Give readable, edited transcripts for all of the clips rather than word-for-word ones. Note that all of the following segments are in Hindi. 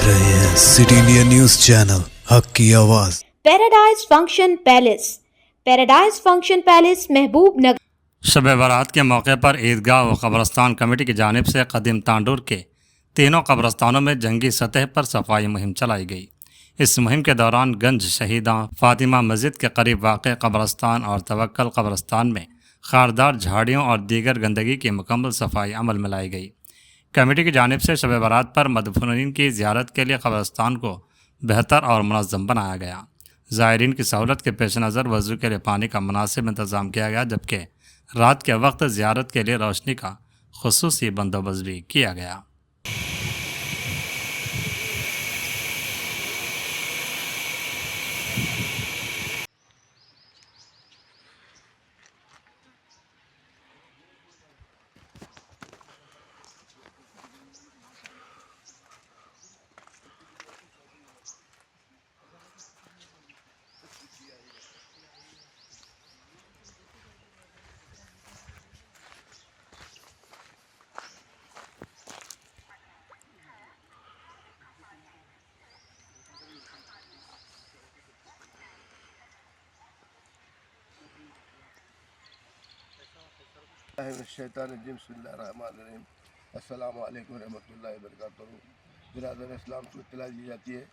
रहे हैं सिटी इंडिया न्यूज चैनल हक की आवाज। Paradise function palace. Paradise function palace महबूब नगर। शब बारात के मौके पर ईदगाह व कब्रस्तान कमेटी की जानिब से कदीम तांडूर के तीनों कब्रस्तानों में जंगी सतह पर सफाई मुहिम चलाई गई। इस मुहिम के दौरान गंज शहीदा फातिमा मस्जिद के करीब वाक़ कब्रस्तान और तवक्कल कब्रस्तान में खारदार झाड़ियों और दीगर गंदगी की मुकम्मल सफाई अमल में लाई गई। कमेटी की जानिब से शब बारात पर मदफूनीन की ज़ियारत के लिए कब्रस्तान को बेहतर और मुनज़्ज़म बनाया गया। ज़ायरीन की सहूलत के पेश नज़र वज़ू के लिए पानी का मुनासिब इंतज़ाम किया गया, जबकि रात के वक्त ज़ियारत के लिए रोशनी का खुसूसी बंदोबस्त भी किया गया। अस्सलामु अलैकुम रहमतुल्लाहि व बरकातहू। बिरादर इस्लाम को इत्तला दी जाती है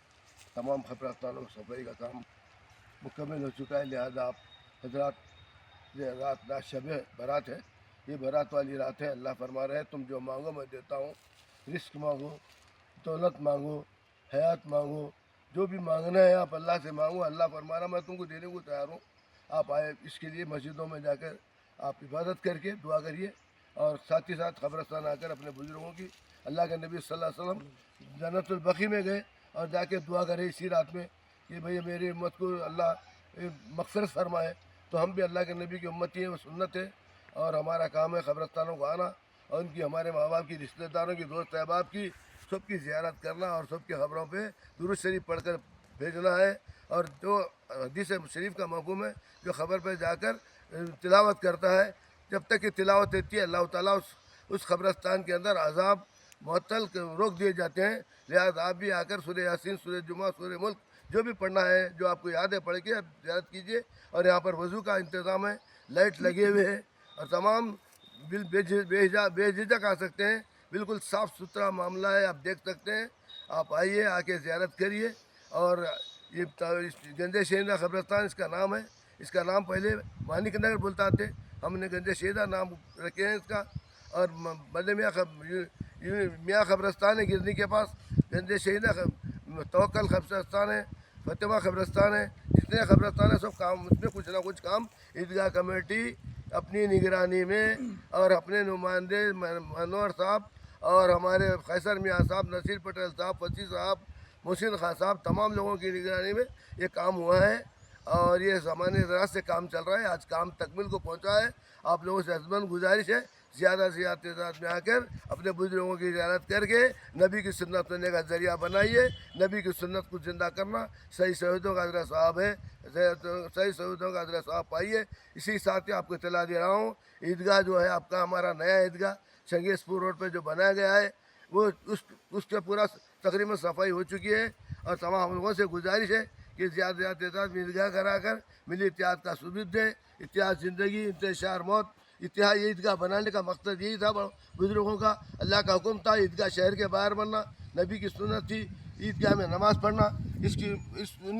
तमाम खबरस्तानों की सफाई का काम मुकम्मल हो चुका है। लिहाजा आप हजरात रात शब बारात है, ये बारात वाली रात है। अल्लाह फरमा रहे हैं तुम जो मांगो मैं देता हूँ। रिस्क मांगो, दौलत मांगो, हयात मांगो, जो भी मांगना है आप अल्लाह से मांगो। अल्लाह फरमा रहा मैं तुमको देने को तैयार हूँ। आप आए इसके लिए मस्जिदों में जाकर आप इबादत करके दुआ करिए और साथ ही साथ कब्रस्तान आकर अपने बुजुर्गों की, अल्लाह के नबी सल्लल्लाहु अलैहि वसल्लम जन्नतुल बकी में गए और जाके दुआ करे इसी रात में कि भई मेरी उम्मत को अल्लाह मग़फ़िरत फरमाए। तो हम भी अल्लाह के नबी की उम्मती हैं, वो सुन्नत है और हमारा काम है कब्रस्तानों को आना और उनकी, हमारे माँ बाप की, रिश्तेदारों की, दोस्त अहबाब की, सबकी ज़ियारत करना और सबके ख़बरों पर दुरूद शरीफ पढ़ कर भेजना है। और जो हदीस शरीफ का मफ़हूम है, जो ख़बर पर जाकर तिलावत करता है, जब तक कि तिलावत होती है अल्लाह ताला उस कब्रस्तान के अंदर अज़ाब मुअत्तल रोक दिए जाते हैं। लिहाजा आप भी आकर सूरह यासीन, सूरह जुमा, सूरह मुल्क जो भी पढ़ना है, जो आपको याद है, पढ़ के आप ज़ियारत कीजिए। और यहाँ पर वज़ू का इंतज़ाम है, लाइट लगे हुए हैं और तमाम बेझिझक आ सकते हैं। बिल्कुल साफ़ सुथरा मामला है, आप देख सकते हैं। आप आइए, आके ज़ियारत करिए। और ये गंजे शहीदा कब्रस्तान इसका नाम है। इसका नाम पहले मानिक नगर बोलता थे, हमने गंजे शहीदा नाम रखे हैं इसका। और बड़े मियाँ कब्रस्तान है गिरनी के पास, गंजे शहीदा तवक्कल कब्रस्तान है, फतेमा कब्रस्तान है। जितने कब्रस्तान है सब काम, उसमें कुछ ना कुछ काम ईदगाह कमेटी अपनी निगरानी में और अपने नुमाइंदे मनोहर साहब और हमारे कैसर मियाँ साहब, नसीर पटेल साहब, फसी साहब, मोहसिन खान साहब, तमाम लोगों की निगरानी में ये काम हुआ है और ये ज़माने रात से काम चल रहा है। आज काम तकमील को पहुंचा है। आप लोगों से अज़मन गुजारिश है, ज़्यादा से ज़्यादा तादाद में आकर अपने बुजुर्गों की ज़ियारत करके नबी की सुन्नत सुनने का ज़रिया बनाइए। नबी की सुन्नत को ज़िंदा करना सही शहीदों का अजर सवाब है, सही शहीदों का अजर सवाब पाइए। इसी साथ ही आपको इत्तला दे रहा हूँ, ईदगाह जो है आपका, हमारा नया ईदगाह चंगेज़पुर रोड पर जो बनाया गया है, वो उसके पूरा तकरीबन सफाई हो चुकी है। और तमाम लोगों से गुजारिश है कि ज़्यादा से ज़्यादा तादाद में ईदगाह कराकर मिली इत्तेहाद का सबूत दें। इत्तेहाद ज़िंदगी, इंतशार मौत। इत्तेहाद ईदगाह बनाने का मकसद यही था बुज़ुर्गों का, अल्लाह का हुक्म था ईदगाह शहर के बाहर बनना, नबी की सुन्नत थी ईदगाह में नमाज़ पढ़ना।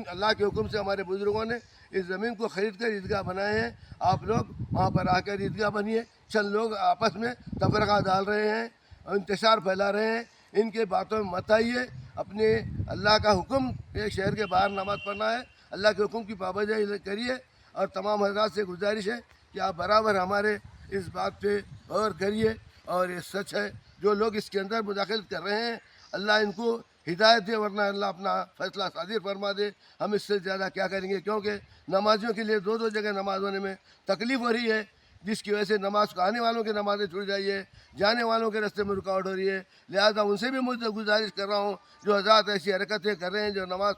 अल्लाह के हुक्म से हमारे बुज़ुर्गों ने इस ज़मीन को ख़रीद कर ईदगाह बनाए हैं। आप लोग वहाँ पर आकर ईदगाह बनिए। चंद लोग आपस में तफ़रक़ा डाल रहे हैं और इंतशार फैला रहे हैं, इनके बातों में मत आइए। अपने अल्लाह का हुक्म एक शहर के बाहर नमाज़ पढ़ना है, अल्लाह के हुक्म की पाबंदी करिए। और तमाम हज़रात से गुजारिश है कि आप बराबर हमारे इस बात पे गौर करिए। और ये सच है, जो लोग इसके अंदर मुदाखलत कर रहे हैं, अल्लाह इनको हिदायत दे, वरना अल्लाह अपना फ़ैसला सादिर फरमा दे। हम इससे ज़्यादा क्या करेंगे, क्योंकि नमाजियों के लिए दो दो जगह नमाज़ होने में तकलीफ़ हो रही है, जिसकी वजह से नमाज को आने वालों की नमाज़ें छूट जाई है, जाने वालों के रास्ते में रुकावट हो रही है। लिहाजा उनसे भी मुझे गुजारिश कर रहा हूँ, जो हज़रात ऐसी हरकतें कर रहे हैं, जो नमाज़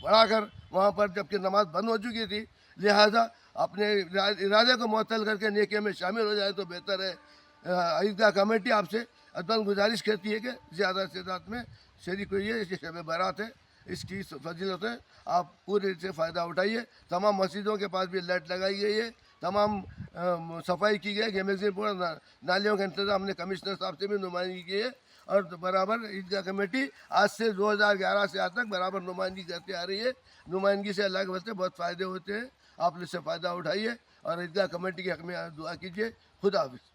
पढ़ा कर वहाँ पर जबकि नमाज़ बंद हो चुकी थी, लिहाजा अपने इरादे को मुअत्तल करके नेकी में शामिल हो जाए तो बेहतर है। ईदगाह कमेटी आपसे अदन गुजारिश करती है कि ज़्यादा से ज़्यादा में शरीक हुई है। ये शब बारात है, इसकी फजीलत है, आप पूरे से फ़ायदा उठाइए। तमाम मस्जिदों के पास भी लाइट लगाई गई है, तमाम सफाई की गई है, मैगजीन पूरा नालियों का इंतज़ाम हमने कमिश्नर साहब से भी नुमाइंदगी की है। और बराबर ईदगाह कमेटी आज से 2011 से आज तक बराबर नुमाइंदगी करती आ रही है। नुमाइंदगी से अल्लाह के वास्ते बहुत फ़ायदे होते हैं, आप इससे फ़ायदा उठाइए और ईदगाह कमेटी के हक़ में दुआ कीजिए। खुदा हाफ़िज़।